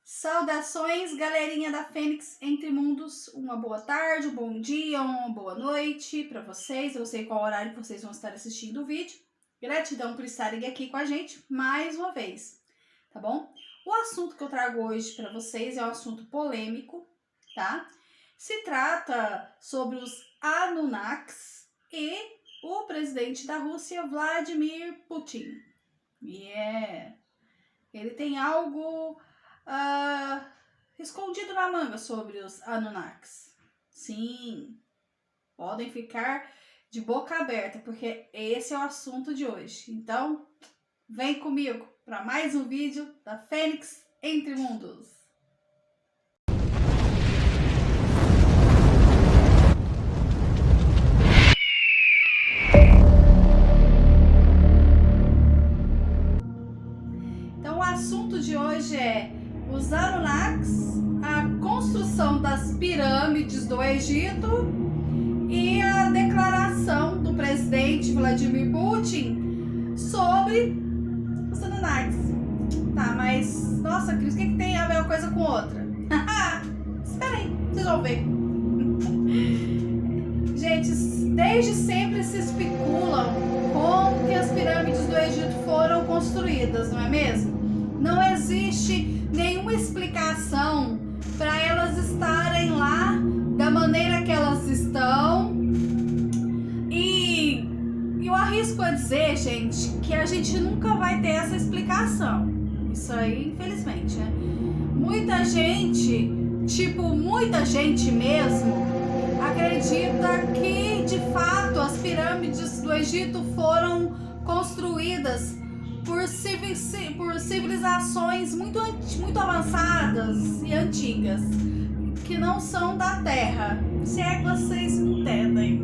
Saudações, galerinha da Fênix Entre Mundos. Uma boa tarde, um bom dia, uma boa noite para vocês. Eu não sei qual horário que vocês vão estar assistindo o vídeo. Gratidão por estarem aqui com a gente mais uma vez, tá bom? O assunto que eu trago hoje para vocês é um assunto polêmico, tá? Se trata sobre os Anunnakis e o presidente da Rússia, Vladimir Putin. Ele tem algo escondido na manga sobre os Anunnakis. Sim, podem ficar de boca aberta, porque esse é o assunto de hoje. Então, vem comigo para mais um vídeo da Fênix Entre Mundos. Então, o assunto de hoje é os Anunnakis, a construção das pirâmides do Egito e a declaração do presidente Vladimir Putin sobre os Anunnakis. Tá, mas, nossa, Cris, o que tem a ver uma coisa com outra? Espera aí, vocês vão ver. Gente, desde sempre se especulam como que as pirâmides do Egito foram construídas, não é mesmo? Não existe nenhuma explicação para elas estarem lá da maneira que elas estão. E eu arrisco a dizer, gente, que a gente nunca vai ter essa explicação. Isso aí, infelizmente, né? Muita gente mesmo, acredita que, de fato, as pirâmides do Egito foram construídas por civilizações muito avançadas e antigas, que não são da Terra, se é que vocês me entendem.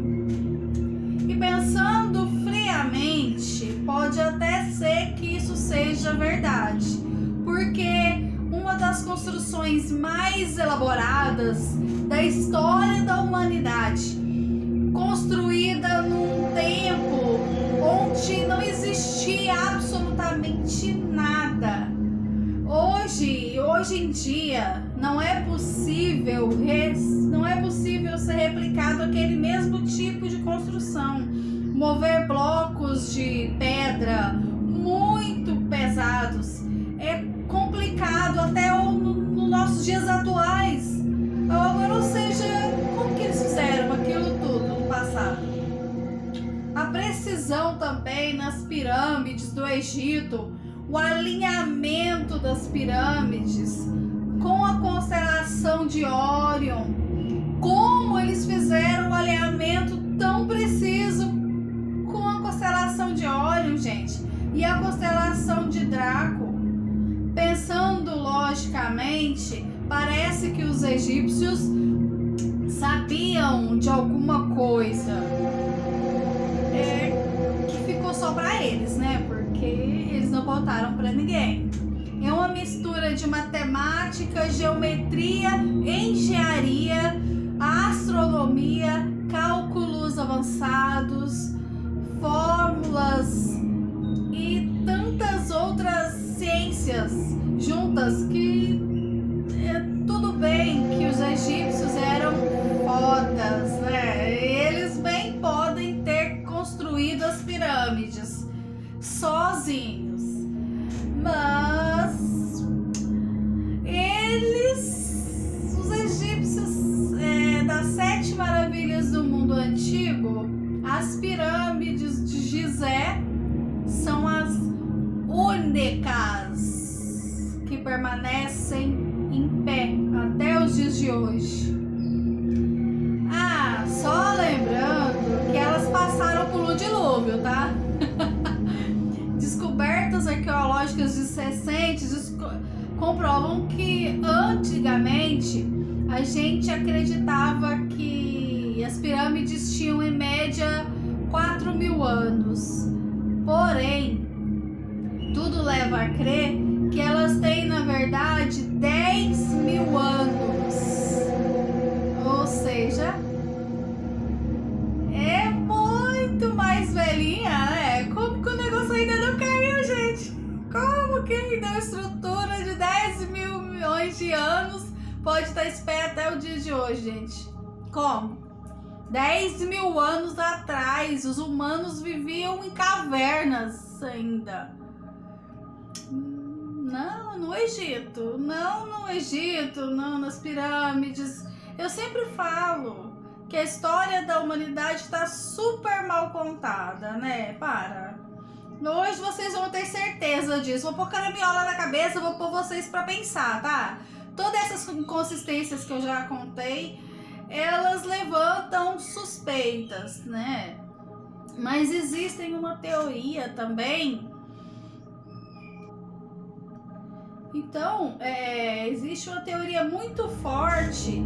E pensando friamente, pode até ser que isso seja verdade, porque uma das construções mais elaboradas da história da humanidade, construída num tempo onde não existia absolutamente nada. Hoje em dia, não é possível ser replicado aquele mesmo tipo de construção. Mover blocos de pedra muito pesados é complicado até nos nossos dias atuais. Agora, ou seja, como que eles fizeram aquilo tudo no passado? A precisão também nas pirâmides do Egito, o alinhamento das pirâmides com a constelação de Órion, como eles fizeram um alinhamento tão preciso com a constelação de Órion, gente, e a constelação de Draco. Pensando logicamente, parece que os egípcios sabiam de alguma coisa que ficou só para eles, né? Porque eles não contaram para ninguém. É uma mistura de matemática, geometria, engenharia, astronomia, cálculos avançados, fórmulas e tantas outras ciências juntas que tudo bem que os egípcios eram fodas, né? Eles bem podem ter construído as pirâmides sozinhos, mas os egípcios, das 7 maravilhas do mundo antigo, as pirâmides de Gizé são as únicas que permanecem em pé até os dias de hoje. Só lembrando que elas passaram por um dilúvio, tá? Descobertas arqueológicas recentes comprovam que antigamente a gente acreditava que as pirâmides tinham em média 4.000 anos. Porém, tudo leva a crer que elas têm, na verdade, 10.000 anos. Ou seja, é muito mais velhinha, né? Como que o negócio ainda não caiu, gente? Como que ainda é uma estrutura de 10 mil milhões milhões de anos pode estar em pé até o dia de hoje, gente. Como? 10 mil anos atrás, os humanos viviam em cavernas ainda. Não no Egito, não nas pirâmides. Eu sempre falo que a história da humanidade está super mal contada, né? Hoje vocês vão ter certeza disso. Vou pôr caramiola na cabeça, vou pôr vocês para pensar, tá? Todas essas inconsistências que eu já contei, elas levantam suspeitas, né? Mas existem uma teoria também. Então, existe uma teoria muito forte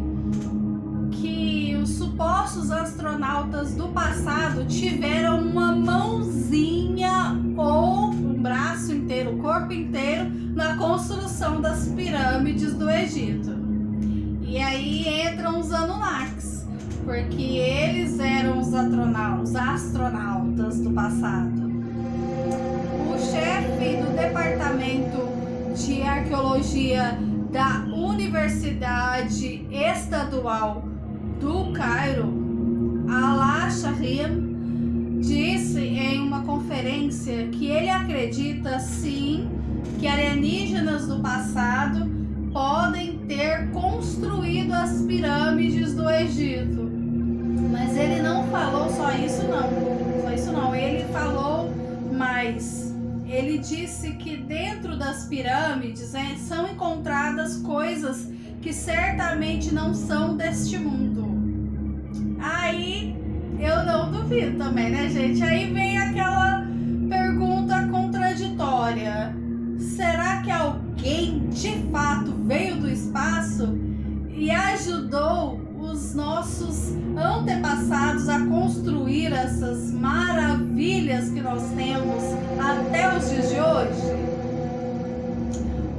que os supostos astronautas do passado tiveram uma mãozinha ou um braço inteiro, o corpo inteiro, na construção das pirâmides do Egito. E aí entram os Anunnakis, porque eles eram os astronautas do passado. O chefe do departamento de arqueologia da Universidade Estadual do Cairo, Alaa Shahim, disse em uma conferência que ele acredita sim que alienígenas do passado podem ter construído as pirâmides do Egito. Mas ele não falou só isso não, ele falou mais. Ele disse que dentro das pirâmides são encontradas coisas que certamente não são deste mundo. Aí eu não duvido também, né, gente? Aí vem aquela pergunta contraditória. Será que alguém de fato veio do espaço e ajudou os nossos antepassados a construir essas maravilhas que nós temos até os dias de hoje?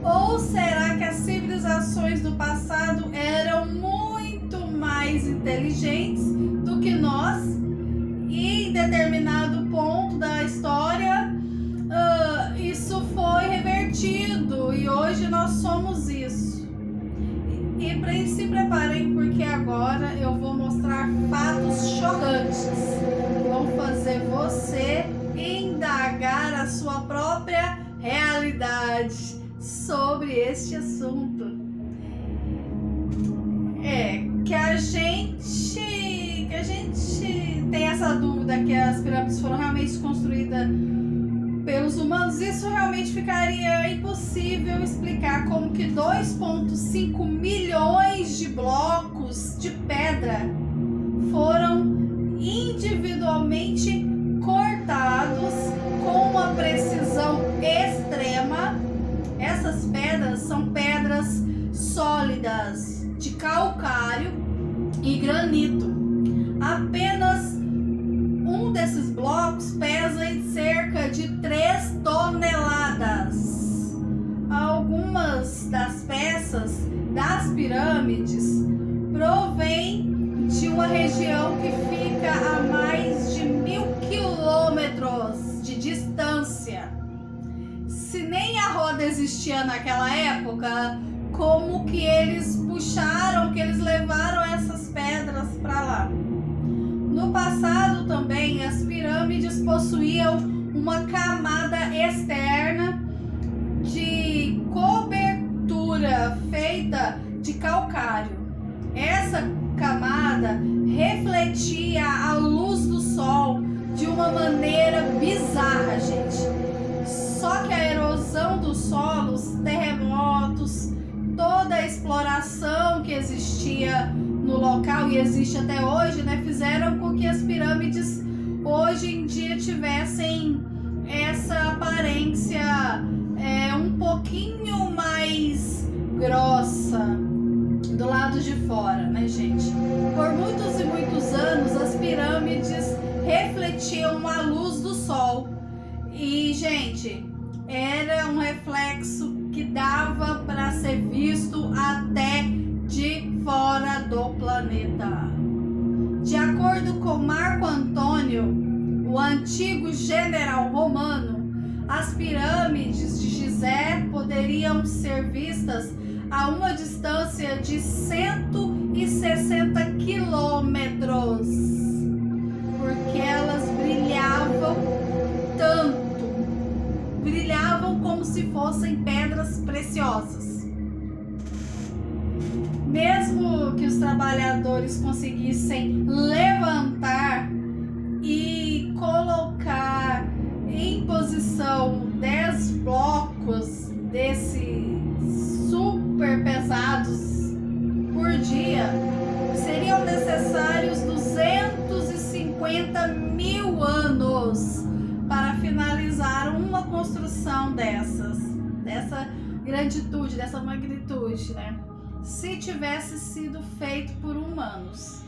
Ou será que as civilizações do passado eram muito mais inteligentes do que nós e em determinado ponto da história isso foi revertido e hoje nós somos isso? E se preparem, porque agora eu vou mostrar fatos chocantes que vão fazer você indagar a sua própria realidade sobre este assunto. Que a gente tem essa dúvida que as pirâmides foram realmente construídas pelos humanos. Isso realmente ficaria impossível explicar como que 2,5 milhões de blocos de pedra foram individualmente cortados com uma precisão extrema. Essas pedras são pedras sólidas de calcário e granito. Apenas um desses blocos pesa em cerca de 3 toneladas. Algumas das peças das pirâmides provêm de uma região que fica a mais de 1.000 quilômetros de distância. Se nem a roda existia naquela época, como que eles puxaram, que eles levaram essas pedras para lá? No passado também as pirâmides possuíam uma camada externa de cobertura feita de calcário. Essa camada refletia a luz do sol de uma maneira bizarra, gente. Só que a erosão dos solos, terremotos, toda a exploração que existia no local e existe até hoje, né, fizeram com que as pirâmides hoje em dia tivessem essa aparência um pouquinho mais grossa do lado de fora, né, gente? Por muitos e muitos anos as pirâmides refletiam a luz do sol e, gente, era um reflexo que dava para ser visto até de fora do planeta. De acordo com Marco Antônio, o antigo general romano, as pirâmides de Gizé poderiam ser vistas a uma distância de 160 quilômetros, porque elas brilhavam tanto, brilhavam como se fossem pedras preciosas. Mesmo que os trabalhadores conseguissem levantar e colocar em posição 10 blocos desses super pesados por dia, seriam necessários 250 mil anos para finalizar uma construção dessa granditude, dessa magnitude, né? Se tivesse sido feito por humanos.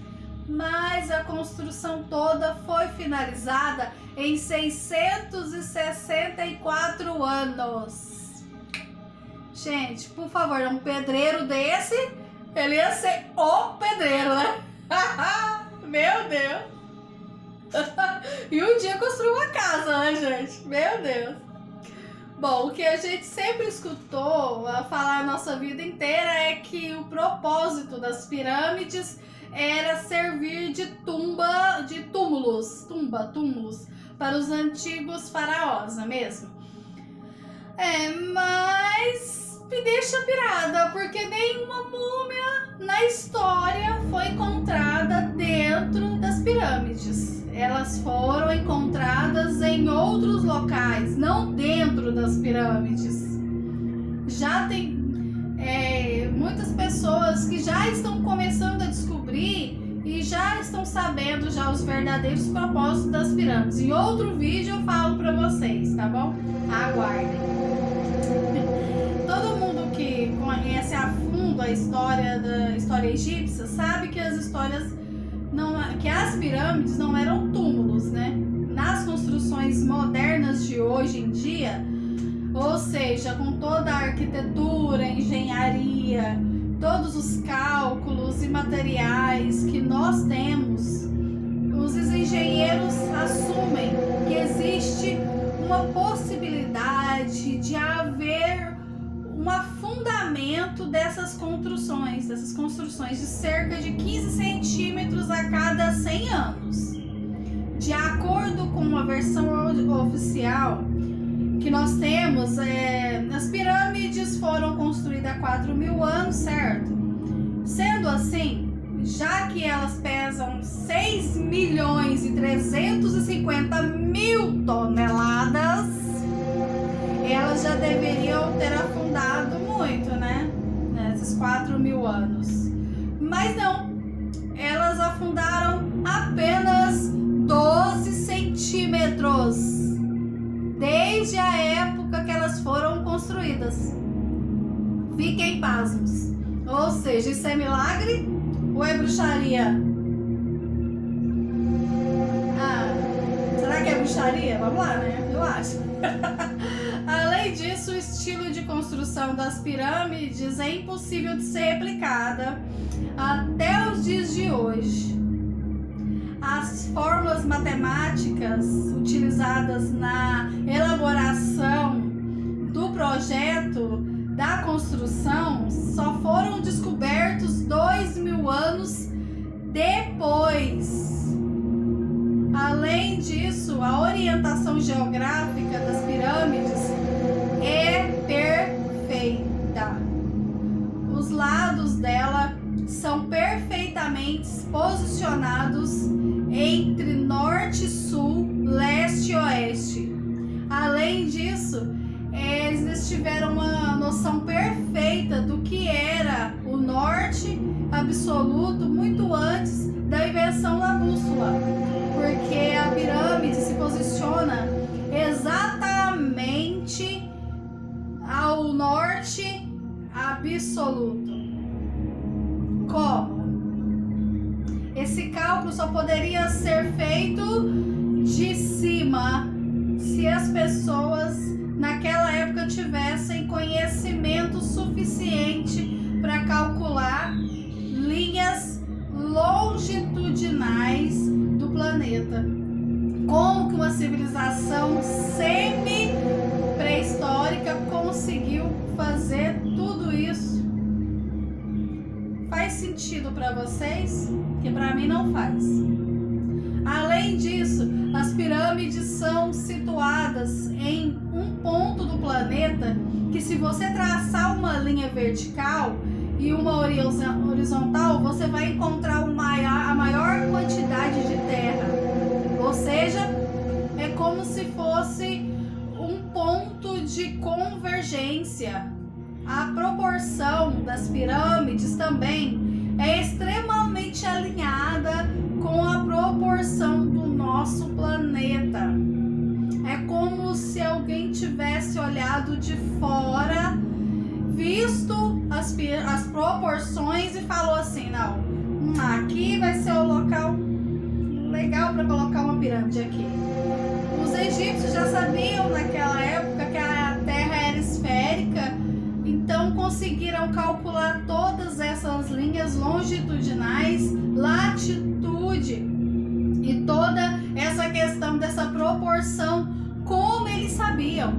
Mas a construção toda foi finalizada em 664 anos. Gente, por favor, um pedreiro desse, ele ia ser o pedreiro, né? Meu Deus! E um dia construiu uma casa, né, gente? Meu Deus! Bom, o que a gente sempre escutou a falar a nossa vida inteira é que o propósito das pirâmides era servir de túmulos para os antigos faraós, não é mesmo? Mas me deixa pirada, porque nenhuma múmia na história foi encontrada dentro das pirâmides. Elas foram encontradas em outros locais, não dentro das pirâmides. Já tem muitas pessoas que já estão começando a descobrir e já estão sabendo já os verdadeiros propósitos das pirâmides. Em outro vídeo eu falo para vocês, tá bom? Aguardem. Todo mundo que conhece a fundo a história egípcia sabe que as pirâmides não eram túmulos, né? Nas construções modernas de hoje em dia, ou seja, com toda a arquitetura, engenharia, todos os cálculos e materiais que nós temos, os engenheiros assumem que existe uma possibilidade de haver um afundamento dessas construções de cerca de 15 centímetros a cada 100 anos. De acordo com uma versão oficial que nós temos, as pirâmides foram construídas há 4.000 anos, certo? Sendo assim, já que elas pesam 6.350.000 toneladas, elas já deveriam ter afundado muito, né? Nesses 4.000 anos. Mas não, elas afundaram apenas 12 centímetros desde a época que elas foram construídas. Fiquem pasmos. Ou seja, isso é milagre ou é bruxaria? Será que é bruxaria? Vamos lá, né? Eu acho. Além disso, o estilo de construção das pirâmides é impossível de ser replicada até os dias de hoje. As fórmulas matemáticas utilizadas na elaboração do projeto da construção só foram descobertos 2.000 anos depois. Além disso, a orientação geográfica das pirâmides é perfeita. Os lados dela são perfeitamente posicionados entre norte, sul, leste e oeste. Além disso, eles tiveram uma noção perfeita do que era o norte absoluto muito antes da invenção da bússola, porque a pirâmide se posiciona exatamente ao norte absoluto. Como? Esse cálculo só poderia ser feito de cima se as pessoas naquela época tivessem conhecimento suficiente para calcular linhas longitudinais do planeta. Como que uma civilização semi-pré-histórica conseguiu fazer tudo isso? faz sentido para vocês? Que para mim não faz. Além disso, as pirâmides são situadas em um ponto do planeta que, se você traçar uma linha vertical e uma horizontal, você vai encontrar a maior quantidade de terra. Ou seja, é como se fosse um ponto de convergência. A proporção das pirâmides também é extremamente alinhada com a proporção do nosso planeta. É como se alguém tivesse olhado de fora, visto as proporções e falou assim: não, aqui vai ser o local legal para colocar uma pirâmide aqui. Os egípcios já sabiam naquela época que a Terra era esférica, então conseguiram calcular todas essas linhas longitudinais, latitude e toda essa questão dessa proporção, como eles sabiam.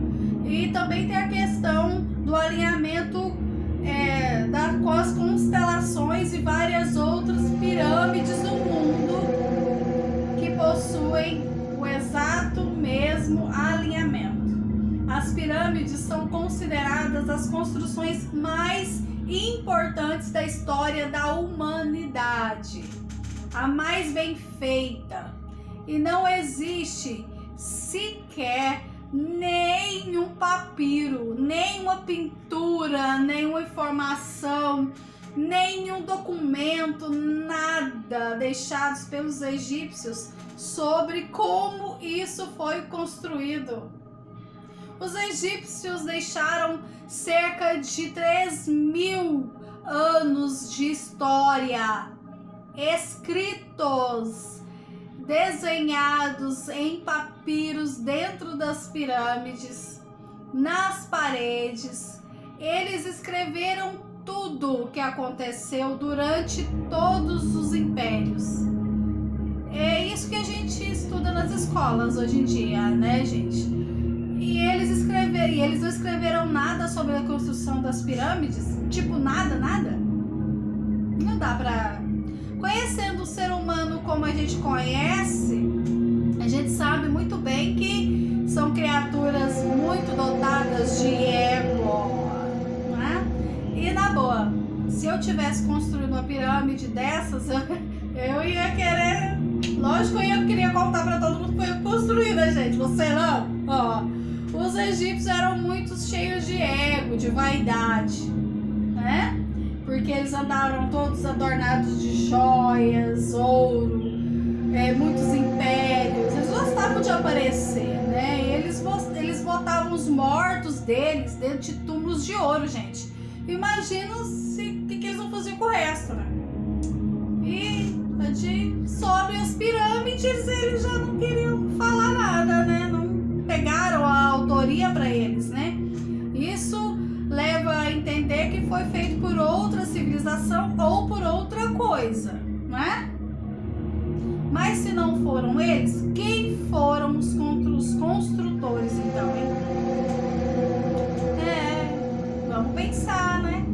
E também tem a questão do alinhamento com as constelações e várias outras pirâmides do mundo que possuem o exato mesmo alinhamento. As pirâmides são consideradas as construções mais importantes da história da humanidade, a mais bem feita, e não existe sequer nenhum papiro, nenhuma pintura, nenhuma informação, nenhum documento, nada deixados pelos egípcios sobre como isso foi construído. Os egípcios deixaram cerca de 3.000 anos de história escritos, desenhados em papiros dentro das pirâmides, nas paredes. Eles escreveram tudo o que aconteceu durante todos os impérios. É isso que a gente estuda nas escolas hoje em dia, né, gente? E eles não escreveram nada sobre a construção das pirâmides? Tipo, nada? Não dá pra... Conhecendo o ser humano como a gente conhece, a gente sabe muito bem que são criaturas muito dotadas de ego, né? E na boa, se eu tivesse construído uma pirâmide dessas, eu ia querer... Lógico que eu queria contar pra todo mundo que foi construída, gente. Você não? Ó, os egípcios eram muito cheios de ego, de vaidade, né? Porque eles andaram todos adornados de joias, ouro, muitos impérios. Eles gostavam de aparecer, né? E eles botavam os mortos deles dentro de túmulos de ouro, gente. Imagina o que eles vão fazer com o resto, né? E sobre as pirâmides, eles já não queriam falar nada, né? Não pegaram a autoria para eles, né? Isso leva a entender que foi feito por outra civilização ou por outra coisa, não é? Mas se não foram eles, quem foram os construtores então, hein? Vamos pensar, né?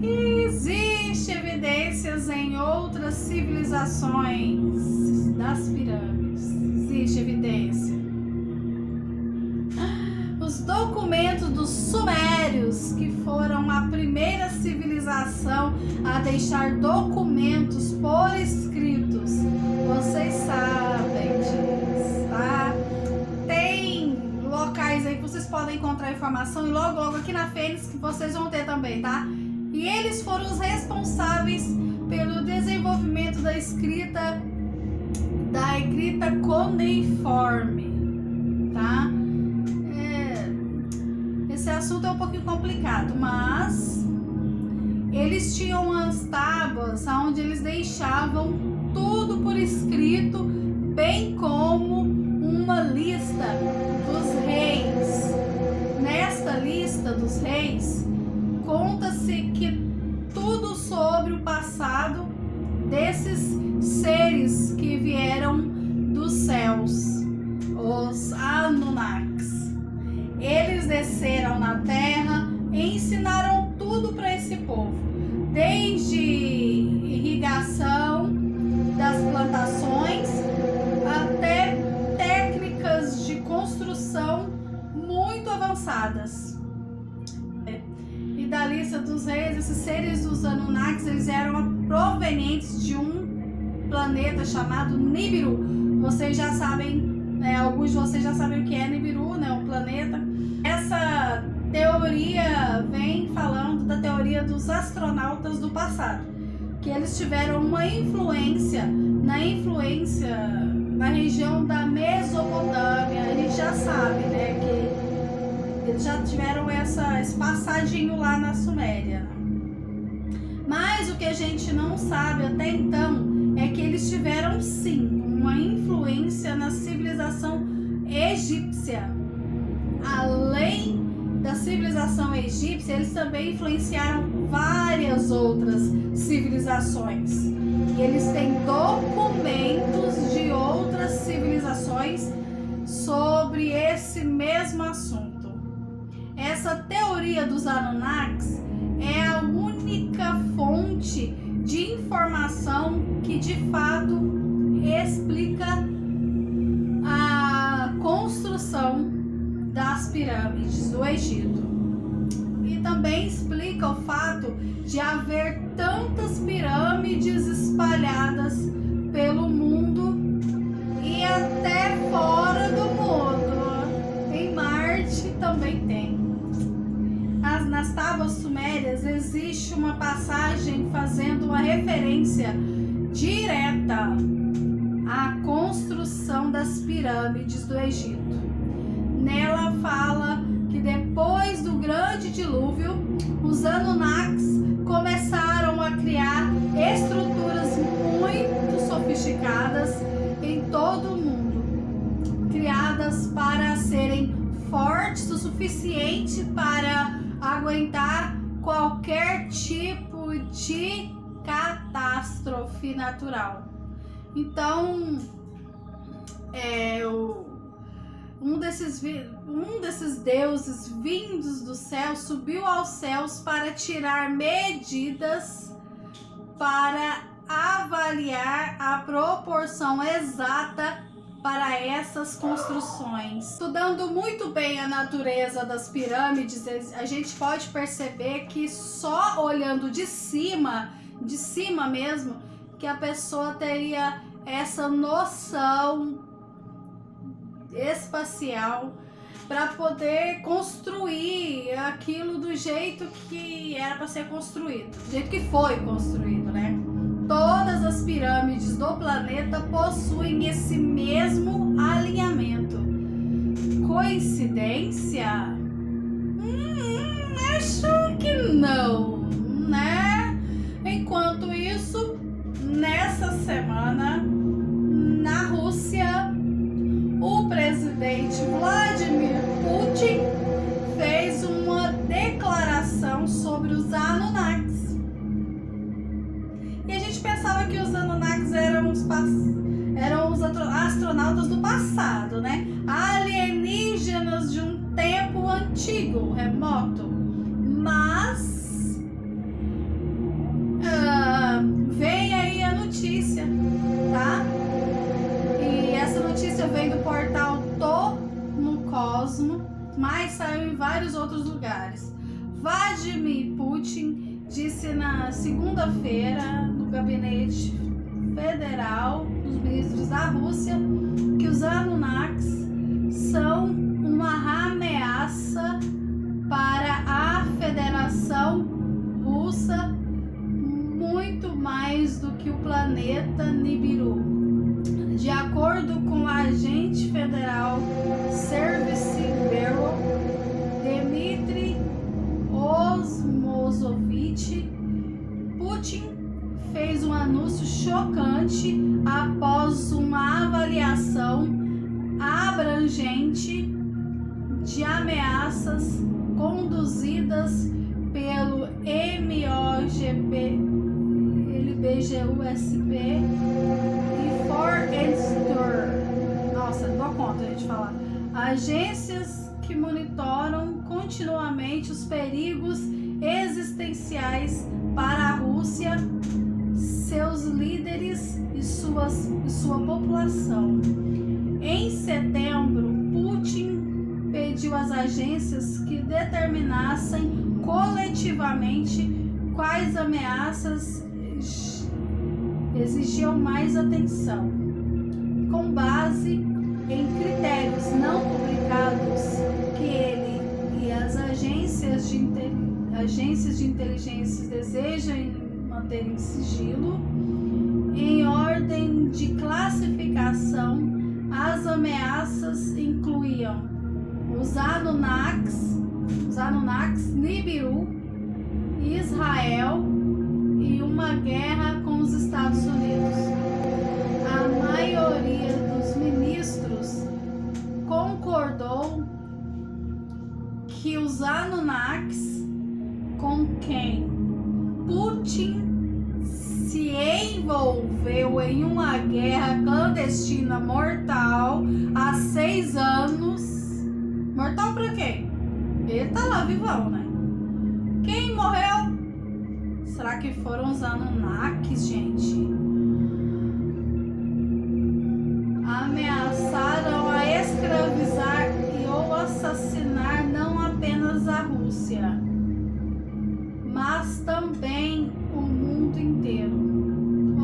Existem evidências em outras civilizações das pirâmides. Existe evidência. Os documentos dos sumérios, que foram a primeira civilização a deixar documentos por escritos. Vocês sabem disso, tá? Tem locais aí que vocês podem encontrar informação e logo aqui na Fênix que vocês vão ter também, tá? E eles foram os responsáveis pelo desenvolvimento da escrita cuneiforme, tá? Esse assunto é um pouquinho complicado, mas eles tinham as tábuas onde eles deixavam tudo por escrito, bem como uma lista dos reis. Nesta lista dos reis, conta-se que tudo sobre o passado desses seres que vieram dos céus, os Anunnakis. Eles desceram na terra e ensinaram tudo para esse povo, desde irrigação das plantações até técnicas de construção muito avançadas. E da lista dos reis, esses seres dos Anunnakis, eles eram provenientes de um planeta chamado Nibiru. Vocês já sabem, né, alguns de vocês já sabem o que é Nibiru, né, um planeta. Essa teoria vem falando da teoria dos astronautas do passado, que eles tiveram uma influência na região da Mesopotâmia. A gente já sabe, né, que eles já tiveram esse passadinho lá na Suméria. Mas o que a gente não sabe até então é que eles tiveram sim uma influência na civilização egípcia. Além da civilização egípcia, eles também influenciaram várias outras civilizações. E eles têm documentos de outras civilizações sobre esse mesmo assunto. Essa teoria dos Anunnakis é a única fonte de informação que de fato explica a construção das pirâmides do Egito. E também explica o fato de haver tantas pirâmides espalhadas pelo mundo e até fora do mundo. Em Marte também tem. Nas tábuas sumérias existe uma passagem fazendo uma referência direta à construção das pirâmides do Egito. Nela fala que depois do grande dilúvio, os Anunnakis começaram a criar estruturas muito sofisticadas em todo o mundo, criadas para serem fortes o suficiente para aguentar qualquer tipo de catástrofe natural. Então, um desses deuses vindos do céu subiu aos céus para tirar medidas para avaliar a proporção exata para essas construções. Estudando muito bem a natureza das pirâmides, a gente pode perceber que só olhando de cima mesmo, que a pessoa teria essa noção espacial para poder construir aquilo do jeito que era para ser construído, do jeito que foi construído, né? Todas as pirâmides do planeta possuem esse mesmo alinhamento. Coincidência? Acho que não, né? Enquanto isso, nessa semana, na Rússia, o presidente Vladimir Putin fez uma declaração sobre os Anunnakis. E a gente pensava que os Anunnakis eram os astronautas do passado, né? Alienígenas de um tempo antigo, remoto. Mas vem aí a notícia, tá? E essa notícia vem do portal Tô no Cosmo, mas saiu em vários outros lugares. Vladimir Putin disse na segunda-feira no gabinete federal dos ministros da Rússia que os Anunnakis são uma ameaça para a Federação Russa, muito mais do que o planeta Nibiru. De acordo com o agente federal Service Bureau, Dmitry Osmozovich, Putin fez um anúncio chocante após uma avaliação abrangente de ameaças conduzidas pelo MOGP, LBGUSP e Forrestor. Nossa, não dou conta de falar. Agências que monitoram continuamente os perigos existenciais para a Rússia, seus líderes e sua população. Em setembro, Putin pediu às agências que determinassem coletivamente quais ameaças exigiam mais atenção. Com base em critérios não publicados que ele e as agências de inteligência desejam manter em sigilo, em ordem de classificação, as ameaças incluíam os Anunnakis, Nibiru, Israel e uma guerra com os Estados Unidos. A maioria dos ministros concordou que os Anunnakis, com quem Putin se envolveu em uma guerra clandestina mortal há 6 anos. Mortal pra quem? Ele tá lá vivão, né? Quem morreu? Será que foram os Anunnakis, gente? Ameaçaram a escravizar e ou assassinar não apenas a Rússia, mas também o mundo inteiro.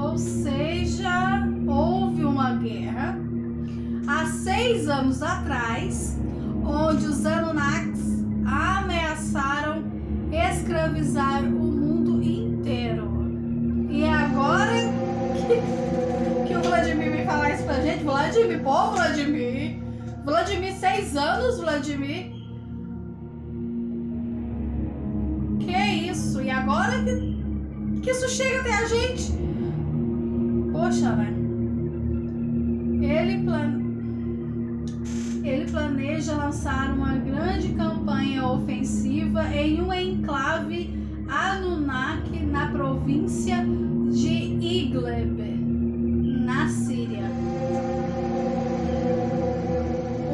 Ou seja, houve uma guerra há 6 anos atrás, onde os Anunnakis ameaçaram escravizar o mundo inteiro. E agora que o Vladimir me falar isso pra gente, Vladimir, 6 anos, Vladimir. Que isso? E agora que isso chega até a gente? Poxa, né? Ele planeja lançar uma grande campanha ofensiva em um enclave Anunnaki na província de Idlib, na Síria.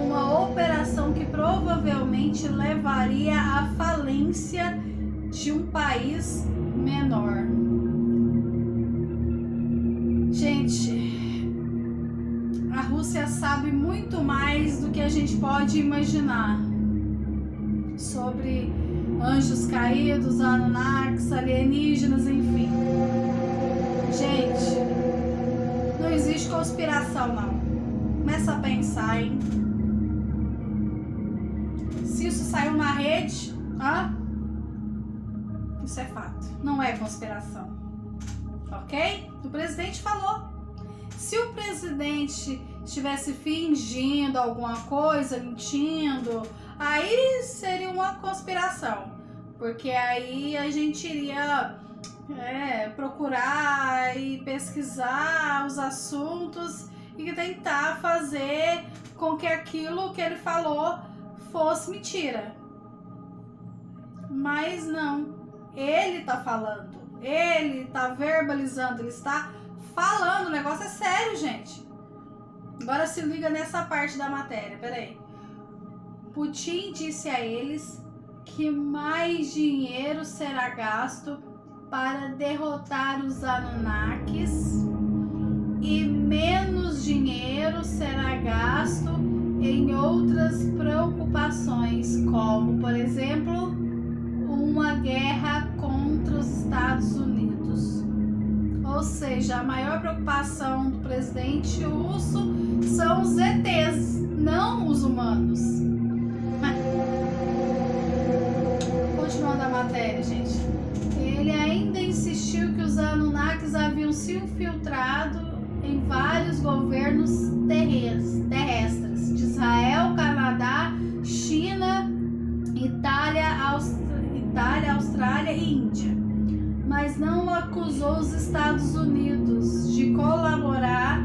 Uma operação que provavelmente levaria à falência de um país menor. Gente, a Rússia sabe muito mais do que a gente pode imaginar sobre anjos caídos, Anunnakis, alienígenas, enfim. Gente, não existe conspiração, não. Começa a pensar, hein? Se isso saiu na rede, isso é fato. Não é conspiração. Ok? O presidente falou. Se o presidente estivesse fingindo alguma coisa, mentindo, aí seria uma conspiração. Porque aí a gente iria procurar e pesquisar os assuntos e tentar fazer com que aquilo que ele falou fosse mentira. Mas não. Ele tá falando. Ele tá verbalizando. Ele está falando. O negócio é sério, gente. Agora se liga nessa parte da matéria. Peraí. Putin disse a eles que mais dinheiro será gasto para derrotar os Anunnakis e menos dinheiro será gasto em outras preocupações, como, por exemplo, uma guerra contra os Estados Unidos. Ou seja, a maior preocupação do presidente russo são os ETs, não os humanos. Continuando a matéria, gente. Ele ainda insistiu que os Anunnakis haviam se infiltrado em vários governos terrestres de Israel, Canadá, China, Itália, Austrália e Índia, mas não acusou os Estados Unidos de colaborar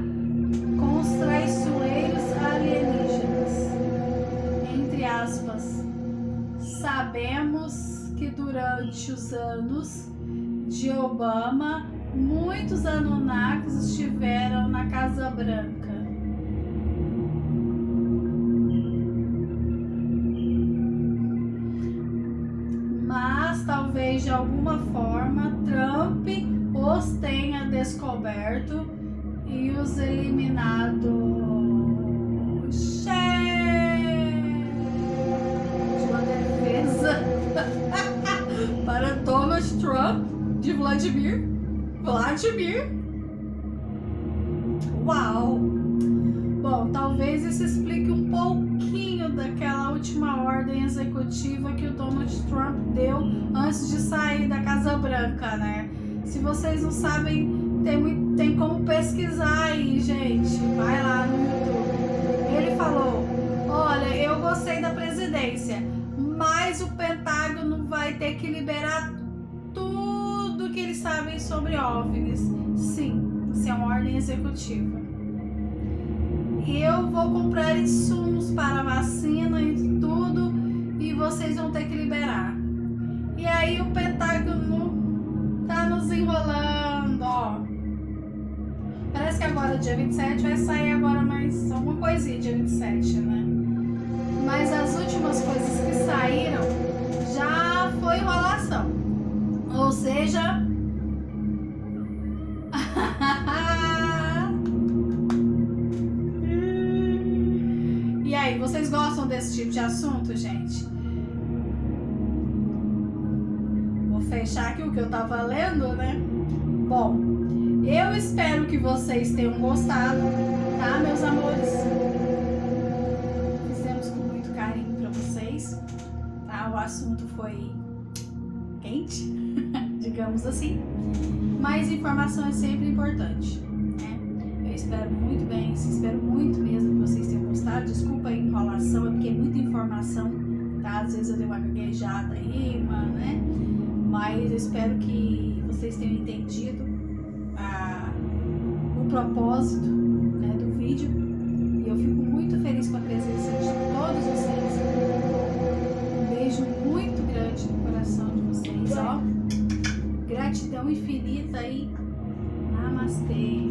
com os traiçoeiros alienígenas. Entre aspas, sabemos que durante os anos de Obama, muitos Anunnakis estiveram na Casa Branca. Mas talvez talvez de alguma forma Trump os tenha descoberto e os eliminado. De uma defesa para Donald Trump de Vladimir. Uau! Bom, talvez isso explique um pouquinho daquela última ordem executiva que o Donald Trump deu antes de sair da Casa Branca, né? Se vocês não sabem, tem como pesquisar aí, gente. Vai lá no YouTube. Ele falou: olha, eu gostei da presidência, mas o Pentágono vai ter que liberar tudo que eles sabem sobre OVNIs. Sim, isso é uma ordem executiva. Eu vou comprar insumos para vacina e tudo, e vocês vão ter que liberar. E aí o Pentágono tá nos enrolando, ó. Parece que agora, dia 27, vai sair agora mais alguma coisinha, dia 27, né? Mas as últimas coisas que saíram já foi enrolação. Ou seja... E aí, vocês gostam desse tipo de assunto, gente? Vou fechar aqui o que eu tava lendo, né? Bom, eu espero que vocês tenham gostado, tá, meus amores? Fizemos com muito carinho pra vocês, tá? O assunto foi quente, digamos assim. Mas informação é sempre importante, né? Eu espero muito bem, espero muito mesmo que vocês tenham gostado. Desculpa a enrolação, é porque é muita informação, tá? Às vezes eu dei uma gaguejada aí, né? Mas eu espero que vocês tenham entendido o propósito, né, do vídeo. E eu fico muito feliz com a presença de todos vocês. Um beijo muito grande no coração de vocês, ó. Gratidão infinita aí. Namastê.